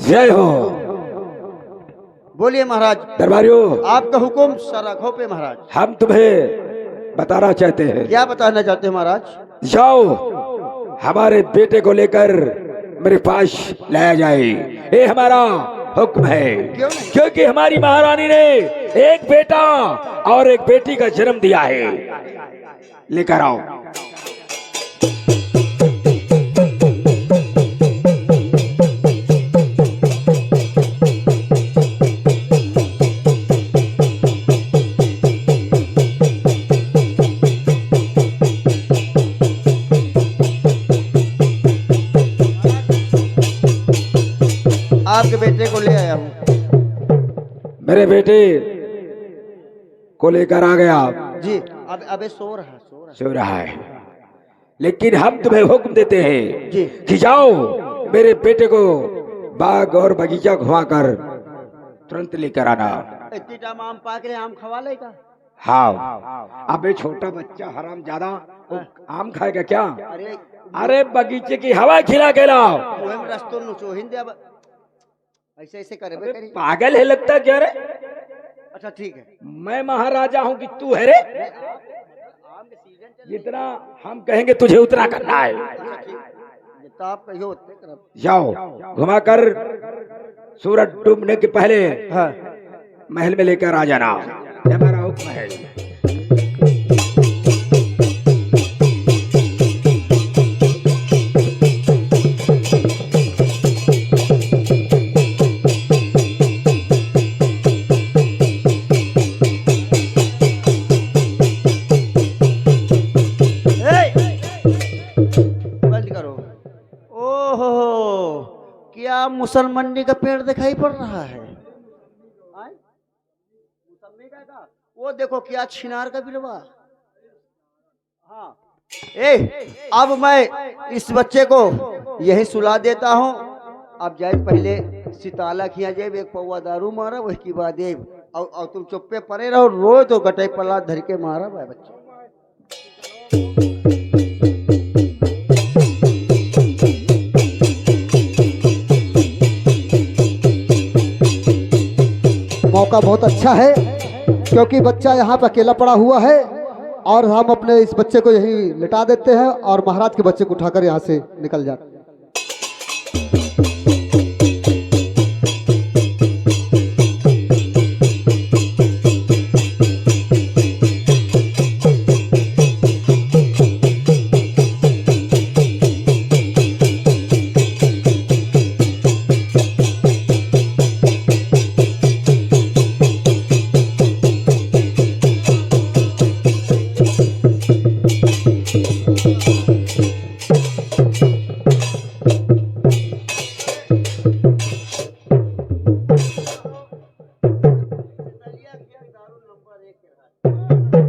जय हो। बोलिए महाराज। दरबारियों, आपका हुक्म सराखों पे महाराज। हम तुम्हें बताना चाहते हैं। क्या बताना चाहते हैं महाराज? जाओ, हमारे बेटे को लेकर मेरे पास लाया जाए, ये हमारा हुक्म है। क्यों नहीं? क्योंकि हमारी महारानी ने एक बेटा और एक बेटी का जन्म दिया है। लेकर आओ। आपके बेटे को ले आया हूँ। मेरे बेटे को लेकर आ गया। जी। अब अबे सो रहा सो रहा है, लेकिन हम तुम्हें हुक्म देते हैं जी। कि जाओ, मेरे बेटे को बाग और बगीचा घुमाकर तुरंत लेकर आना। इतनी टाइम आम पाक ले, आम खवा लेगा। हाँ, अबे छोटा बच्चा हराम ज्यादा आम खाएगा क्या? अरे अरे बगीचे की हवा खिला के लाओ। मुहे में रस्तो नुचोहिन दे। अब ऐसे ऐसे करे अबे करी। पागल है लगता क्या रे? अच्छा ठीक है। मैं महाराजा हूँ कि तू है रे? आम के सीजन चल जितना हम कहेंगे तुझे उतना करना है। अच्छा ठीक है। जितना आप कहियो उतने करब। जाओ, घुमाकर सूरज डूबने के पहले हाँ। महल में लेकर आ जाना, ये हमारा हुक्म है। बंद करो। ओहो, क्या मुसलमानी का पेड़ दिखाई पड़ रहा है? आय? मुसम्मी का? वो देखो क्या छिनार का बिरवा। हाँ। अब मैं इस बच्चे को यही सुला देता हूँ। अब जाए पहले सिताला खिया जाए, एक पौवा दारू मारा, वही की बाद और तुम चुप्पे पड़े रहो, रोज तो गटे पला धर के मारा भाई बच्चे। मौका बहुत अच्छा है क्योंकि बच्चा यहाँ पे अकेला पड़ा हुआ है और हम अपने इस बच्चे को यहीं लिटा देते हैं और महाराज के बच्चे को उठाकर यहाँ से निकल जाते हैं।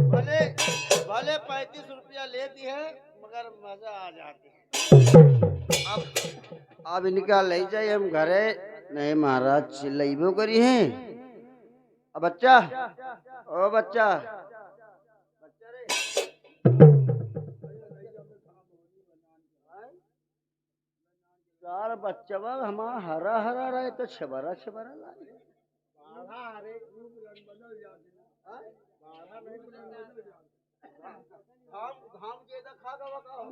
भले भले 35 रुपया लेती है मगर मजा आ जाती है। अब इनका ले जाए हम घरे। नहीं महाराज चिल्लाइबो करी है। अब बच्चा, ओ बच्चा, बच्चा रे, चार बच्चा हमारा हरा हरा रहे तो छबरा छबरा लागे। घाम के इधर खा गवा का हो।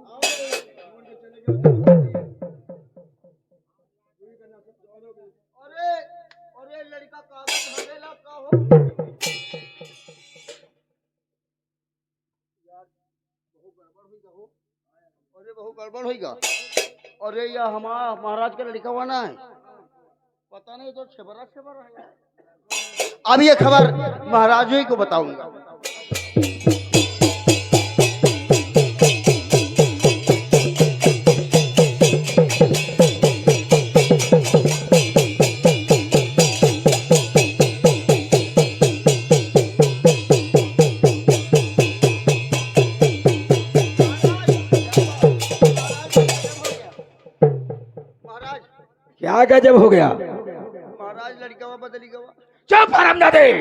अरे अरे लड़का कागज हमेला का हो यार, बहु गड़बड़ हुई हो। अरे बहु गड़बड़ होगा। अरे या हमारा महाराज का लड़का वाना है, पता नहीं तो छबरा छबरा है। अब ये खबर महाराज ही को बताऊंगा। क्या गजब हो गया? महाराज लड़का बदली गवा। चुप हरामजादे।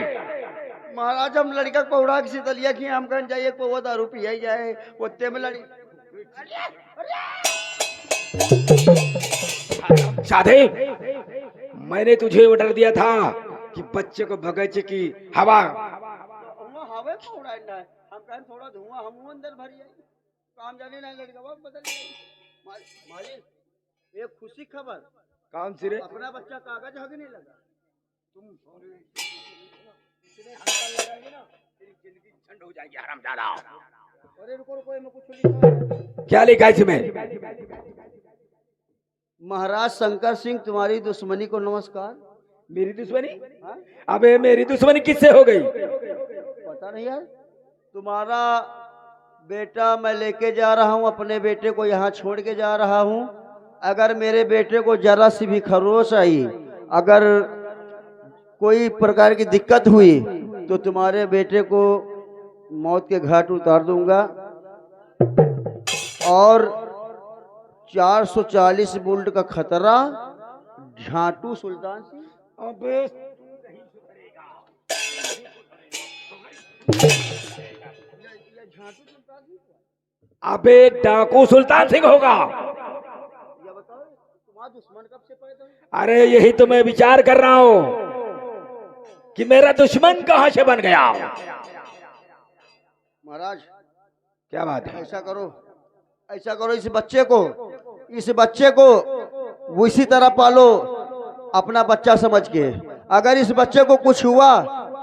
महाराज हम लड़का पौड़ा किसी तलिया की हम कहीं जाइए पौवा दारू पिया ही जाए उत्ते में लड़ी। साधे मैंने तुझे ऑर्डर दिया था कि बच्चे को बगीचे की हवा। धुआं हवे को उड़ाना है, हम कहें थोड़ा धुआं हम अंदर भरी जाए, काम जाने ना लड़का बाप बदल मालिक। एक खुशी खबर, कौन सी रे? अपना बच्चा कागज हगने लगा। तुम इतने हड़कन लगाएंगे ना तेरी जिंदगी झंड हो जाएगी हरामजादा। अरे रुको रुको, मैं कुछ लिखा है। क्या लिखा है इसमें? महाराज शंकर सिंह, तुम्हारी दुश्मनी को नमस्कार। मेरी दुश्मनी? हाँ? अबे मेरी दुश्मनी किससे हो गई? पता नहीं यार, तुम्हारा बेटा मैं लेके जा रहा हूँ, अपने बेटे को यहाँ छोड़ के जा रहा हूँ। अगर मेरे बेटे को जरा सी भी खरोच आई, अगर कोई प्रकार की दिक्कत हुई तो तुम्हारे बेटे को मौत के घाट उतार दूंगा। और 440 बुल्ट का खतरा, झाटू सुल्तान सिंह। अबे अबे डाकू सुल्तान सिंह होगा। ये बताओ तुम्हारा दुश्मन कब से पैदा हुआ? अरे यही तो मैं विचार कर रहा हूँ कि मेरा दुश्मन कहाँ से बन गया। महाराज क्या बात है? ऐसा करो, ऐसा करो, इस बच्चे को उसी तरह पालो अपना बच्चा समझ के। अगर इस बच्चे को कुछ हुआ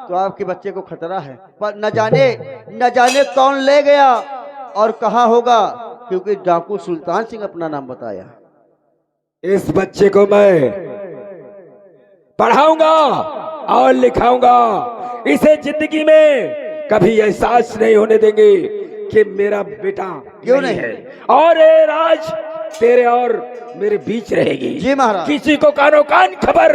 तो आपके बच्चे को खतरा है, पर न जाने कौन ले गया और कहाँ होगा, क्योंकि डाकू सुल्तान सिंह अपना नाम बताया। इस बच्चे को मैं पढ़ाऊंगा और लिखाऊंगा। इसे जिंदगी में कभी एहसास नहीं होने देंगे कि मेरा बेटा क्यों नहीं है। और ये राज तेरे और मेरे बीच रहेगी। जी महाराज। किसी को कानो कान खबर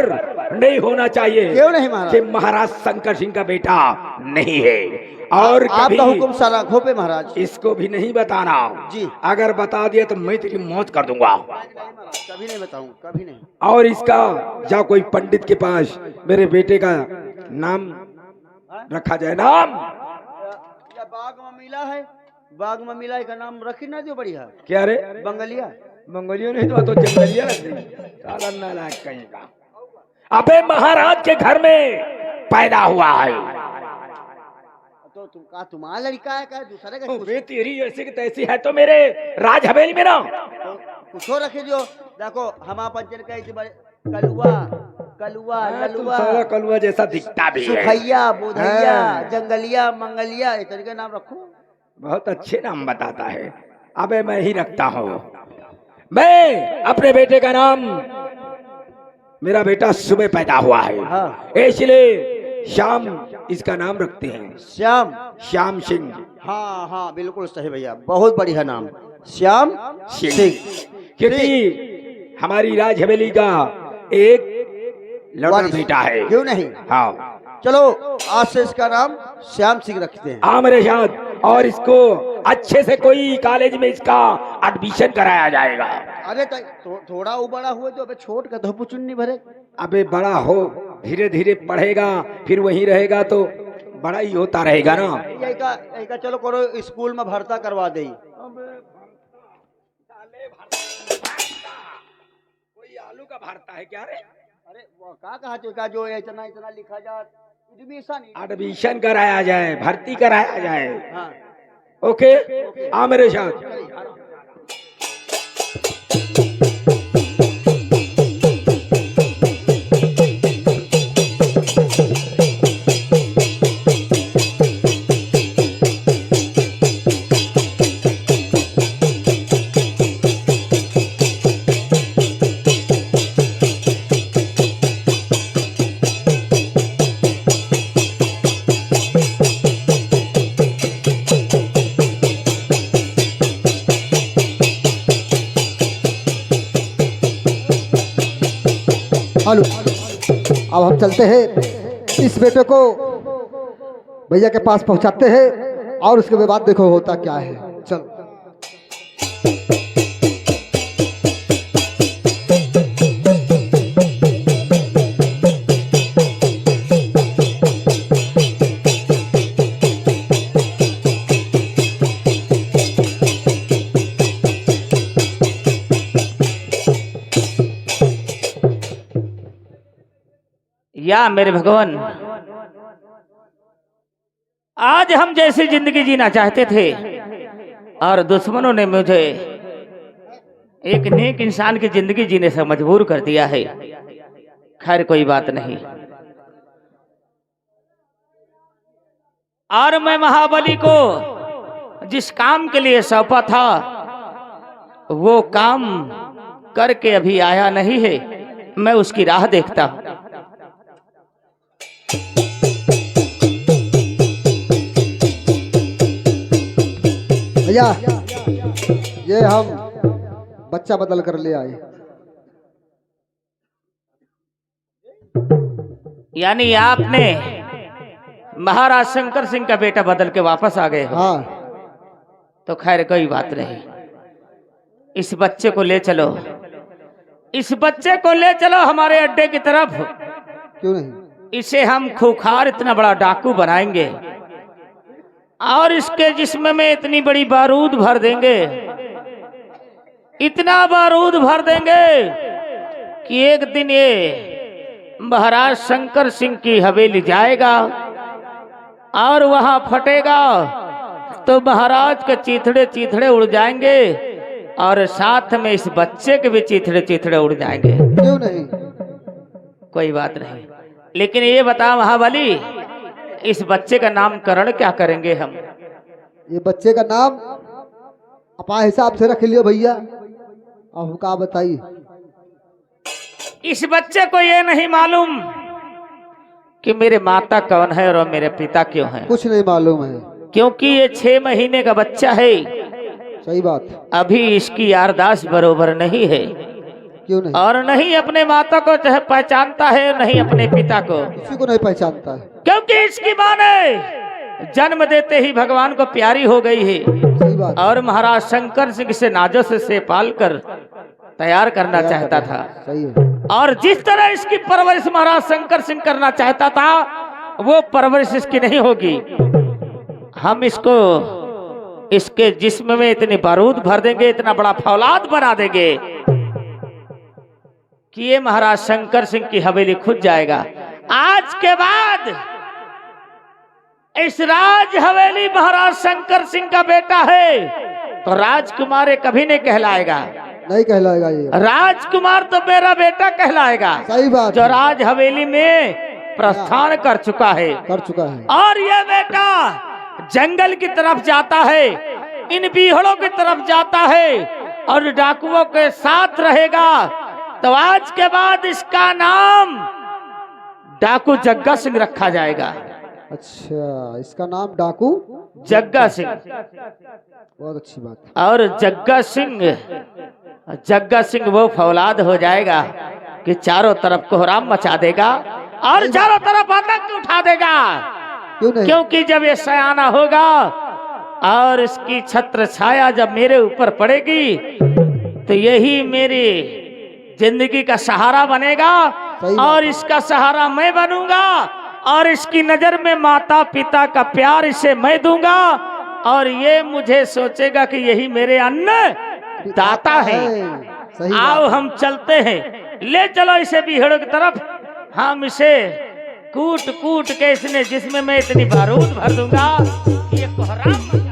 नहीं होना चाहिए। क्यों नहीं महाराज? कि महाराज शंकर सिंह का बेटा नहीं है। और आपका हुक्म साला घोपे महाराज। इसको भी नहीं बताना जी। अगर बता दिया तो मैं तेरी मौत कर दूंगा। कभी नहीं बताऊंगा, कभी नहीं। और इसका जा कोई पंडित के पास मेरे बेटे का नाम रखा जाए। नाम या बाग ममीला है, बाग ममीला का नाम रखी ना जो बढ़िया। क्या रे? बंगलिया। मंगोलिया नहीं तो जंगलिया लग गई। साला नालायक कहीं का। अबे महाराज के घर में पैदा हुआ है। तो तुम्हारा लड़का है क्या दूसरे का? वे तेरी ऐसी की तैसी है तो मेरे राज हवेली में ना तो कुछ और रखे जो। देखो हमारा पंचन का कलुआ कलुआ ललुआ साला कलुआ जैसा दिखता भी है। सुखैया बुधैया हाँ। जंगलिया मंगलिया, इस तरह के नाम रखो। बहुत अच्छे नाम बताता है। अबे मैं ही रखता हूँ। मैं अपने बेटे का नाम, मेरा बेटा सुबह पैदा हुआ है। हाँ। इसलिए श्याम इसका नाम रखते हैं। श्याम सिंह। हाँ हाँ बिल्कुल सही भैया, बहुत बढ़िया नाम, श्याम सिंह। क्योंकि हमारी राज हवेली का एक लड़का बेटा है। क्यों नहीं? हाँ चलो आज से इसका नाम श्याम सिंह रखते हैं। हाँ मेरे साथ। और इसको अच्छे से कोई कॉलेज में इसका एडमिशन कराया जाएगा। अरे थोड़ा वो बड़ा हुआ तो अबे छोट का धोप चुन्नी भरे। अबे बड़ा हो, धीरे धीरे पढ़ेगा, फिर वहीं रहेगा तो बड़ा ही होता रहेगा ना। यही का चलो करो स्कूल में भर्ता करवा दे। कोई आलू का भरता है क्या रे? अरे वो कहा का जो इतना इतना लिखा जा एडमिशन कराया जाए, भर्ती कराया जाए। हाँ। ओके आ मेरे साथ। हेलो, अब हम चलते हैं, इस बेटे को भैया के पास पहुंचाते हैं और उसके बाद देखो होता क्या है। चलो। या मेरे भगवान, आज हम जैसी जिंदगी जीना चाहते थे और दुश्मनों ने मुझे एक नेक इंसान की जिंदगी जीने से मजबूर कर दिया है। खैर कोई बात नहीं। और मैं महाबली को जिस काम के लिए सौंपा था वो काम करके अभी आया नहीं है। मैं उसकी राह देखता हूं। भैया ये हम बच्चा बदल कर ले आए। यानी आपने महाराज शंकर सिंह का बेटा बदल के वापस आ गए हो। हाँ तो खैर कोई बात नहीं। इस बच्चे को ले चलो, इस बच्चे को ले चलो हमारे अड्डे की तरफ। क्यों नहीं? इसे हम खूंखार इतना बड़ा डाकू बनाएंगे और इसके जिस्म में इतनी बड़ी बारूद भर देंगे, इतना बारूद भर देंगे कि एक दिन ये महाराज शंकर सिंह की हवेली जाएगा और वहां फटेगा तो महाराज के चीथड़े चीथड़े उड़ जाएंगे और साथ में इस बच्चे के भी चीथड़े चीथड़े उड़ जाएंगे। क्यों नहीं? कोई बात नहीं। लेकिन ये बता महाबली, इस बच्चे का नामकरण क्या करेंगे हम? ये बच्चे का नाम अपना हिसाब से रख लियो भैया। अब का बताइए? इस बच्चे को ये नहीं मालूम कि मेरे माता कौन है और मेरे पिता क्यों है। कुछ नहीं मालूम है। क्योंकि ये 6 महीने का बच्चा है। सही बात। अभी इसकी यारदाश्त बरोबर नहीं है। क्यों नहीं? और नहीं अपने माता को चाहे पहचानता है और नहीं अपने पिता को। किसी को नहीं पहचानता है। क्योंकि इसकी माँ ने जन्म देते ही भगवान को प्यारी हो गई है। सही बात। और महाराज शंकर सिंह से नाजो से पाल कर तैयार करना चाहता था। सही है। और जिस तरह इसकी परवरिश महाराज शंकर सिंह करना चाहता था वो परवरिश इसकी नहीं होगी। हम इसको इसके जिस्म में इतनी बारूद भर देंगे, इतना बड़ा फौलाद बना देंगे कि ये महाराज शंकर सिंह की हवेली खुद जाएगा। आज के बाद इस राज हवेली महाराज शंकर सिंह का बेटा है तो राजकुमार कभी नहीं कहलाएगा। नहीं कहलाएगा ये। राजकुमार तो मेरा बेटा कहलाएगा। सही बात। जो राज हवेली में प्रस्थान कर चुका है। कर चुका है। और ये बेटा जंगल की तरफ जाता है, इन बीहड़ों की तरफ जाता है और डाकुओं के साथ रहेगा। तो आज के बाद इसका नाम डाकू जग्गा सिंह रखा जाएगा। अच्छा, इसका नाम डाकू जग्गा सिंह। बहुत अच्छी बात। और जग्गा सिंह वो फौलाद हो जाएगा कि चारों तरफ कोहराम मचा देगा और चारों तरफ आतंक उठा देगा। क्यों नहीं? क्योंकि जब ये सयाना होगा और इसकी छत्र छाया जब मेरे ऊपर पड़ेगी तो यही मेरी जिंदगी का सहारा बनेगा और इसका सहारा मैं बनूंगा और इसकी नजर में माता पिता का प्यार इसे मैं दूंगा और ये मुझे सोचेगा कि यही मेरे अन्न दाता है। सही आओ बात। हम चलते हैं, ले चलो इसे बीहड़ों की तरफ। हम इसे कूट कूट के इसने जिसमें मैं इतनी बारूद भर दूंगा कि ये कोहराम मचा देगा।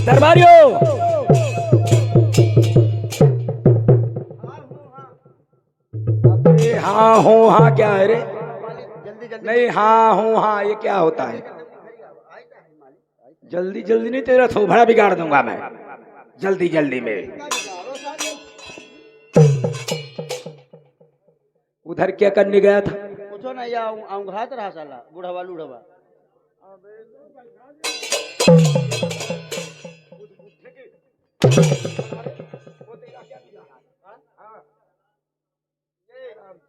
दरबारियों, अबे हाँ हूँ हाँ क्या है रे? जल्दी जल्दी। नहीं हाँ हूँ हाँ ये क्या होता है? जल्दी जल्दी नहीं, तेरा थोबड़ा बिगाड़ दूंगा मैं जल्दी जल्दी में। उधर क्या करने गया था? कुछ नहीं, आऊँ घात रहा साला बुढ़वा लुढ़वा।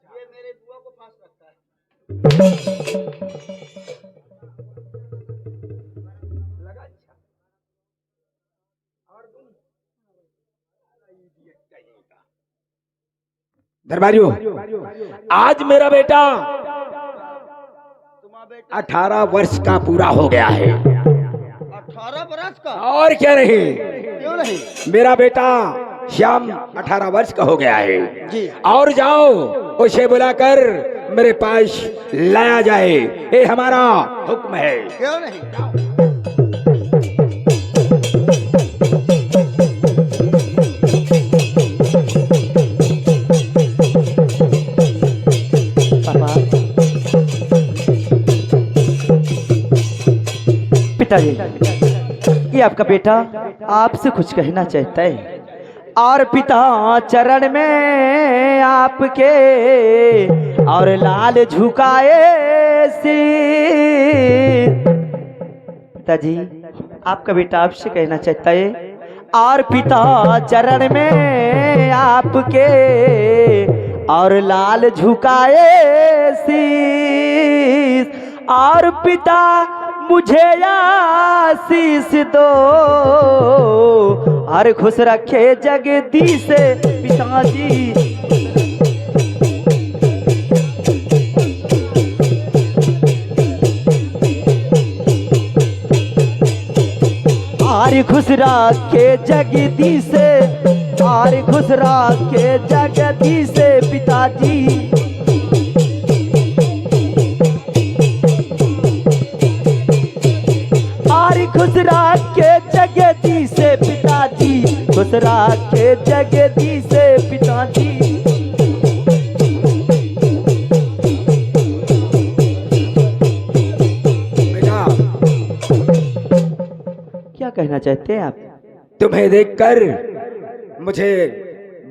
ये मेरे बुआ को फांस रखता है। दरबारियों, आज मेरा बेटा 18 वर्ष का पूरा हो गया है। 18 बरस का? और क्या नहीं, क्यों नहीं? मेरा बेटा श्याम 18 वर्ष का हो गया है जी। और जाओ उसे बुलाकर मेरे पास लाया जाए, ये हमारा हुक्म है। क्यों नहीं? पिताजी, ये आपका बेटा आपसे कुछ कहना चाहता है। और पिता चरण में आपके और लाल झुकाए सिर। पिताजी, आपका बेटा आपसे कहना चाहता है। और पिता चरण में आपके और लाल झुकाए शीस। और पिता मुझे आशीष दो और खुश रखे जगदीश पिताजी। और खुश रखे जगदीश, और खुश रखे जगदीश पिताजी। खुश रखे जगदीश पिताजी, खुश रखे जगदीश पिताजी। बेटा, क्या कहना चाहते हैं आप? तुम्हें देखकर मुझे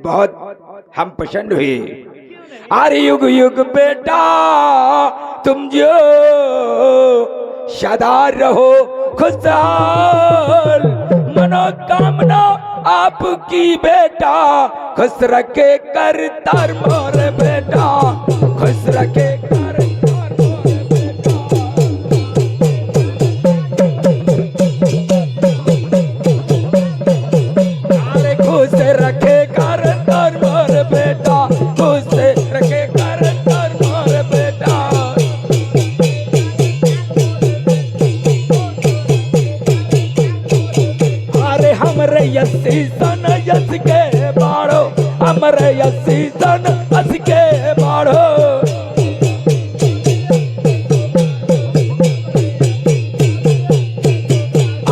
बहुत हम पसंद हुए। अरे युग युग बेटा तुम जो सदा रहो खुशहाल, मनोकामना आपकी बेटा खुश रखे कर तार मोर बेटा, खुश रखे कर तार मोर बेटा। अरे खुश रखे कर तार मोर बेटा, खुश रखे कर तार मोर बेटा। हमरे यसी सन यस के बाड़ो, हमरे यसी सन हस के बाड़ो।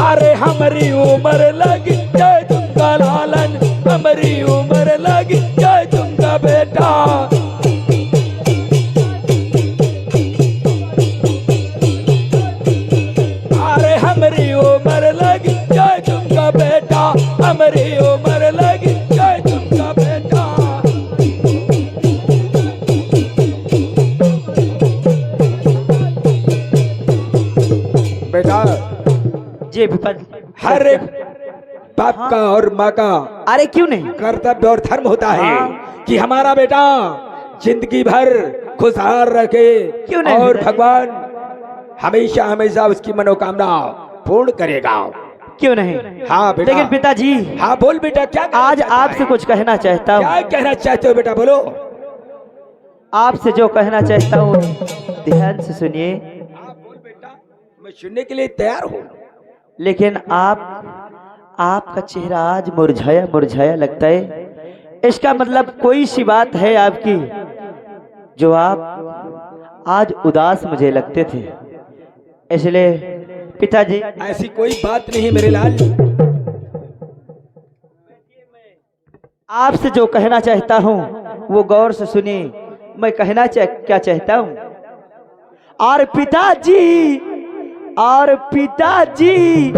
अरे हमारी उम्र लगी जाए तुमका लालन, हमारी उम्र लगी जाए तुमका बेटा। अरे हमारी उम्र लगी जाए तुमका बेटा, हमारी उम्र लगी जाए तुमका बेटा। बेटा जी पिताजी। हर एक बाप का और माँ का अरे क्यों नहीं, कर्तव्य और धर्म होता है हाँ। कि हमारा बेटा जिंदगी भर खुशहाल रखे क्यों नहीं और पिताजी? भगवान हमेशा हमेशा उसकी मनोकामना पूर्ण करेगा। क्यों नहीं? हाँ बेटा। लेकिन पिताजी, हाँ बोल बेटा, क्या कहना आज चाहता आपसे है? कुछ कहना चाहता क्या हूँ। कहना चाहते हो बेटा, बोलो। आपसे जो कहना चाहता हूँ ध्यान से सुनिए। हाँ बोल बेटा, मैं सुनने के लिए तैयार हूँ। लेकिन आपका चेहरा आज मुरझाया मुरझाया लगता है। इसका मतलब कोई सी बात है आपकी जो आप आज उदास मुझे लगते थे। इसलिए पिताजी, ऐसी कोई बात नहीं मेरे लाल। आपसे जो कहना चाहता हूँ वो गौर से सुनिए। मैं कहना क्या चाहता हूँ। और पिताजी, और पिताजी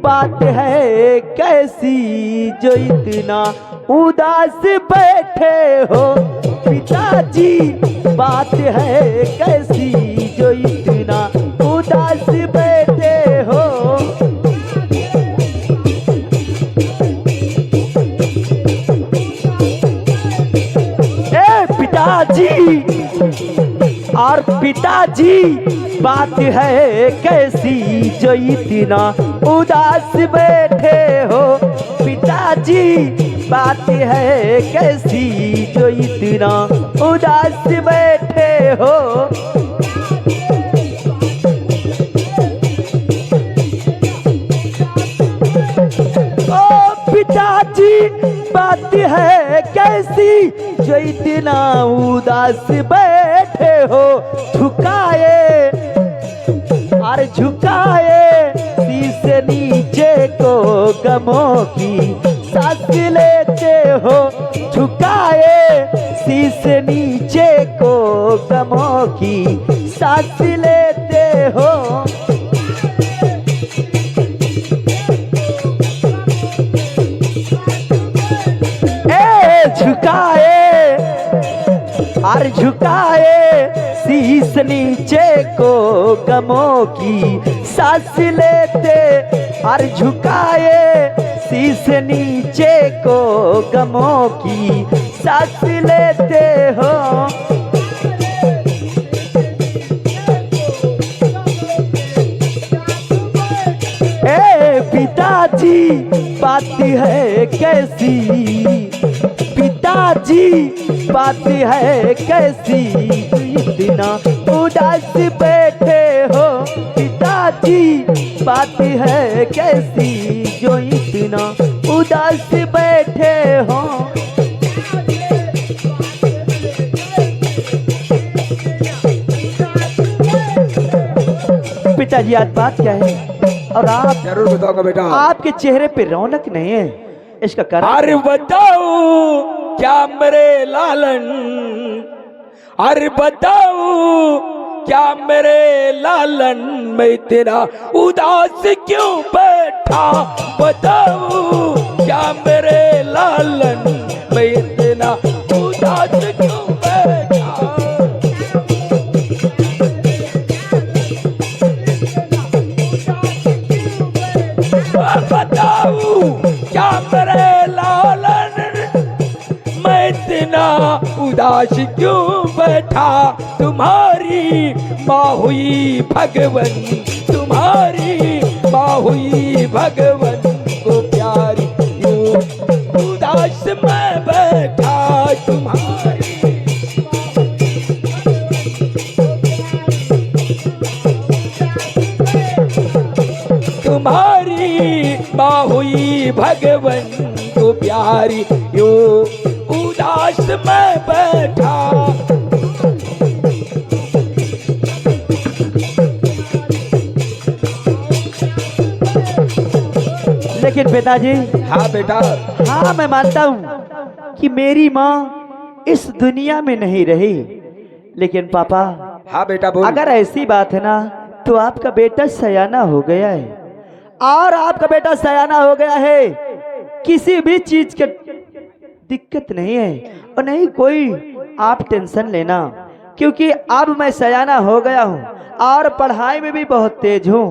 बात है कैसी जो इतना उदास बैठे हो। पिताजी बात है कैसी जो इतना उदास बैठे हो। पिताजी, और पिताजी बात है कैसी जो इतना उदास बैठे हो। पिताजी बात है कैसी जो इतना उदास बैठे हो। पिताजी बात है कैसी जो इतना उदास बैठे हो। झुकाए और झुकाए शीश नीचे को गमों की सांस लेते हो। झुकाए शीश नीचे को गमों की सांस लेते हो। झुकाए और झुकाए शीश नीचे को गमों की सांस लेते और झुकाए शीश नीचे को गमों की सांस लेते हो। पिताजी बात है कैसी, पिताजी बात है कैसी इतना उदास बैठे हो। पिताजी बात है कैसी जो इतना उदास बैठे हो। पिताजी आज बात क्या है और आप जरूर बताओगे बेटा। आपके चेहरे पे रौनक नहीं है, इसका कारण? अरे बताओ क्या मेरे लालन, अरे बताओ क्या मेरे लालन, मैं तेरा उदास क्यों बैठा। बताओ क्या मेरे लालन, मैं तेरा उदास क्यों बैठा। बताओ क्या मेरे लालन, मैं इतना उदास क्यों बैठा। तुम्हारी माँ हुई भगवन, तुम्हारी माँ हुई भगवन को प्यारी यूं उदास मैं बैठा। तुम्हारी तुम्हारी माँ हुई भगवन को प्यारी यूं उदास मैं बैठा। लेकिन पिताजी, हाँ बेटा, हाँ मैं मानता हूँ कि मेरी माँ इस दुनिया में नहीं रही, लेकिन पापा हाँ बेटा बोल। अगर ऐसी बात है ना तो आपका बेटा सयाना हो गया है, और आपका बेटा सयाना हो गया है, किसी भी चीज की दिक्कत नहीं है और नहीं कोई आप टेंशन लेना, क्योंकि अब मैं सयाना हो गया हूँ और पढ़ाई में भी बहुत तेज हूँ,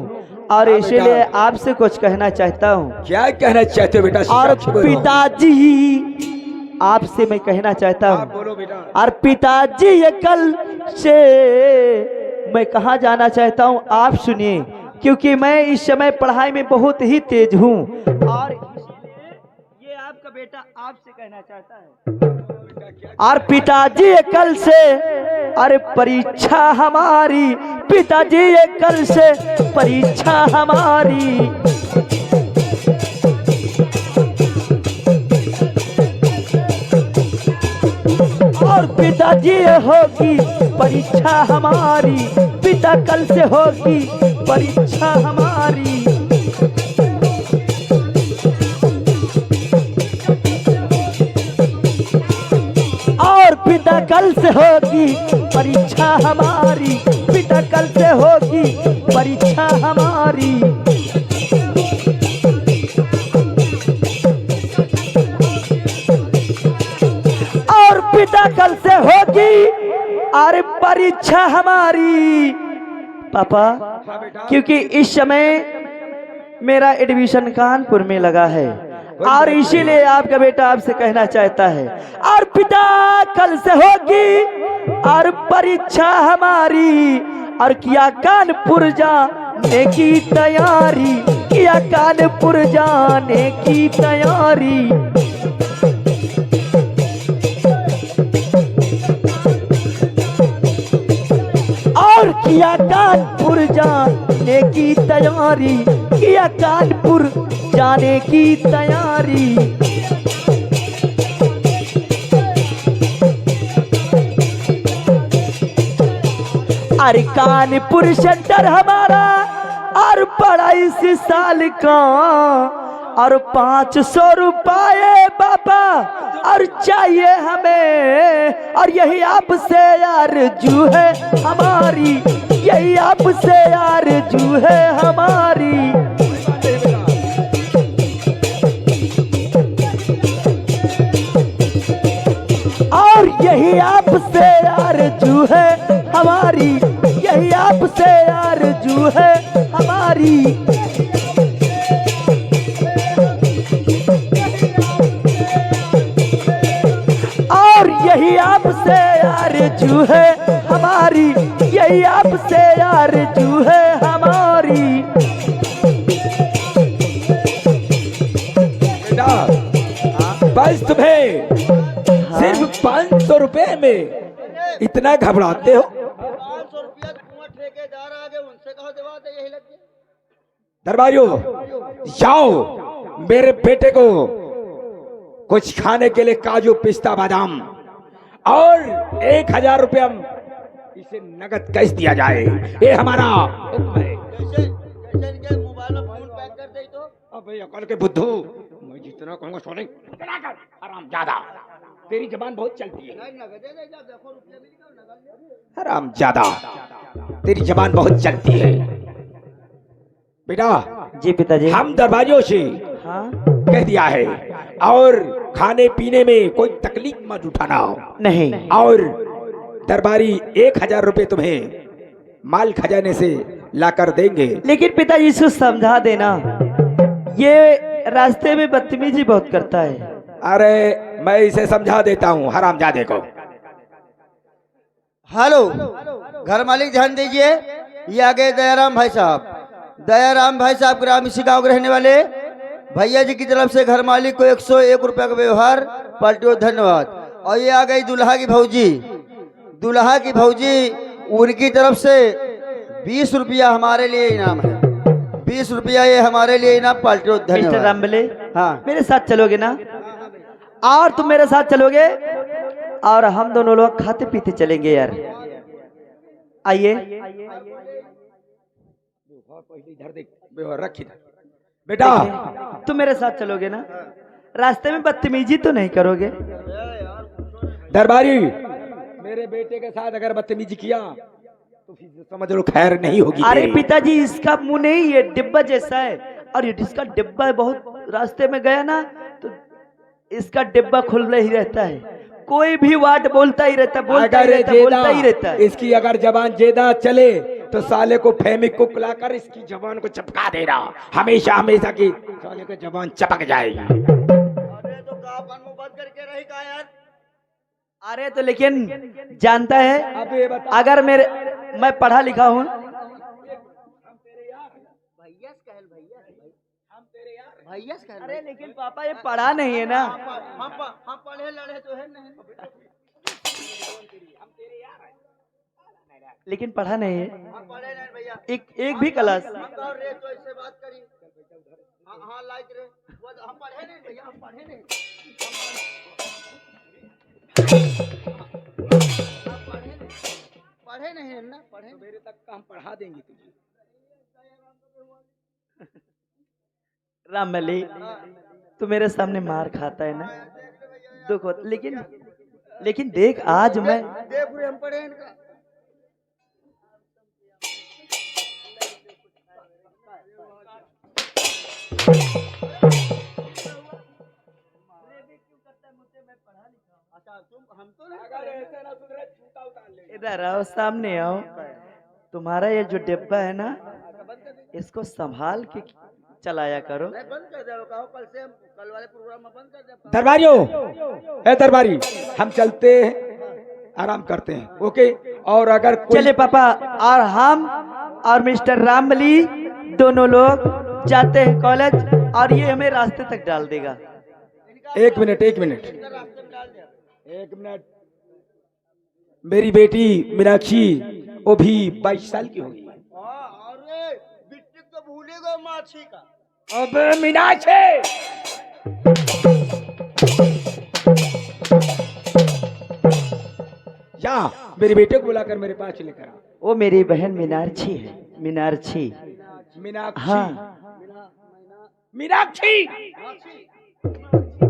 और इसीलिए आपसे कुछ कहना चाहता हूँ। क्या कहना चाहते हो बेटा? और पिताजी आपसे मैं कहना चाहता हूँ। बोलो बेटा। और पिताजी ये कल से मैं कहाँ जाना चाहता हूँ आप सुनिए, क्योंकि मैं इस समय पढ़ाई में बहुत ही तेज हूँ, और ये आपका बेटा आपसे कहना चाहता है। और पिताजी ये कल से, अरे परीक्षा हमारी, पिताजी ये कल से परीक्षा हमारी, और पिताजी ये होगी परीक्षा हमारी, पिता कल से होगी परीक्षा हमारी। और पिता कल से होगी परीक्षा हमारी, पिता कल से होगी परीक्षा हमारी। और पिता कल से होगी अरे परीक्षा हमारी पापा, क्योंकि इस समय मेरा एडमिशन कानपुर में लगा है, और इसीलिए आपका बेटा आपसे कहना चाहता है। और पिता कल से होगी और परीक्षा हमारी, और किया कानपुर जाने की तैयारी, किया कानपुर जाने की तैयारी। किया कानपुर जाने की तैयारी, किया कानपुर जाने की तैयारी। अरे कानपुर सेंटर हमारा और पड़ा इस साल का, और 500 रुपये बाबा और चाहिए हमें, और यही आपसे आरज़ू है हमारी, यही आपसे आरज़ू है हमारी। और यही आपसे आरज़ू है हमारी, यही आपसे आरज़ू है हमारी। और यही आपसे आरज़ू है हमारी, यही आपसे आरज़ू है हमारी। बेटा बस तुम्हें सिर्फ 500 रुपए में इतना घबराते हो? 500 रुपया कुआं ठेकेदार आगे उनसे कहो दिवा दे, यही लग गया। दरबारियों जाओ, मेरे बेटे को कुछ खाने के लिए काजू पिस्ता बादाम और 1000 रुपया इसे नगद कैश दिया जाए, ये हमारा हुक्म है। जैसे जैसे इनके मोबाइल में फोन पैक कर दे तो अबे अकल के बुद्धू, मैं जितना कहूंगा सोने इतना कर, हराम ज्यादा, तेरी जबान बहुत चलती है। नहीं नगद दे जा, देखो रुपया मिलेगा नगद ले। हराम ज्यादा, तेरी जबान बहुत चलती है। बेटा जी पिताजी। हम दरबारियों से हाँ कह दिया है, और खाने पीने में कोई तकलीफ मत उठाना, नहीं। और दरबारी 1000 रुपए तुम्हें माल खजाने से लाकर देंगे। लेकिन पिताजी इसको समझा देना, ये रास्ते में बदतमीजी बहुत करता है। अरे मैं इसे समझा देता हूँ हरामजादे को। हेलो घर मालिक ध्यान दीजिए, ये आगे दयाराम भाई साहब, दयाराम भाई साहब ग्राम इसी गाँव के रहने वाले भैया जी की तरफ से घर मालिक को 101 रुपया का व्यवहार पलटो, धन्यवाद। और ये आ गई दुल्हा की भौजी, दुल्हा की भौजी उनकी तरफ से 20 रुपया हमारे लिए इनाम है, 20 रुपया ये हमारे लिए इनाम पलटो, मिस्टर धन्यवाद। रामबले, हाँ मेरे साथ चलोगे ना? और तुम मेरे साथ चलोगे, और हम दोनों लोग खाते पीते चलेंगे यार। आइए। बेटा तुम मेरे साथ चलोगे ना? रास्ते में बदतमीजी तो नहीं करोगे? दरबारी मेरे बेटे के साथ अगर बदतमीजी किया तो फिर समझ लो खैर नहीं होगी। अरे तेरी। पिताजी इसका मुंह नहीं, ये डिब्बा जैसा है, और ये जिसका डिब्बा बहुत रास्ते में गया ना तो इसका डिब्बा खुल ही रहता है, कोई भी वाट बोलता ही रहता, बोलता ही रहता, बोलता ही रहता है। इसकी अगर जबान जेदा चले तो साले को फेमिक को लाकर इसकी जबान को चपका देना, हमेशा हमेशा की साले को जबान चपक जाएगी। अरे तो कापन मुंह बंद करके रही का यार। अरे तो लेकिन जानता है, अब ये बता, अगर मैं पढ़ा लिखा हूँ, भैया कहल अरे लेकिन पापा ये पढ़ा नहीं है ना। हम पढ़े लड़े तो है नहीं, लेकिन पढ़ा नहीं है, हम पढ़े नहीं भैया। एक भी क्लास। हम कहो रे तो ऐसे बात करी, हाँ लाइक रे, हम पढ़े नहीं भैया, हम पढ़े नहीं, पढ़े नहीं ना, पढ़े मेरे तक का हम पढ़ा देंगे तुझे। रामबली तू मेरे सामने मार खाता है ना, दुख होता, लेकिन देख आज मैं देख रहे हम पढ़े इनका। हम तो इधर आओ, सामने आओ। तुम्हारा ये जो डिब्बा है ना, इसको संभाल के चलाया करो। बंद कर दो, कहो कल से हम कल वाले प्रोग्राम में बंद कर दे। दरबारियों ए दरबारी, हम चलते हैं, आराम करते हैं, ओके। और अगर चले पापा, और हम और मिस्टर रामबली दोनों लोग जाते हैं कॉलेज, और ये हमें रास्ते तक डाल देगा। एक मिनट मेरी बेटी मीनाक्षी वो भी 22 साल की होगी। अरे बिट्टी तो भूले गए माछी का। अब मीनाक्षी, जा मेरे बेटे को बुलाकर मेरे पास लेकर आ। वो मेरी बहन मीनाक्षी है, मीनाक्षी। मीनाक्षी, हाँ मीनाक्षी, माछी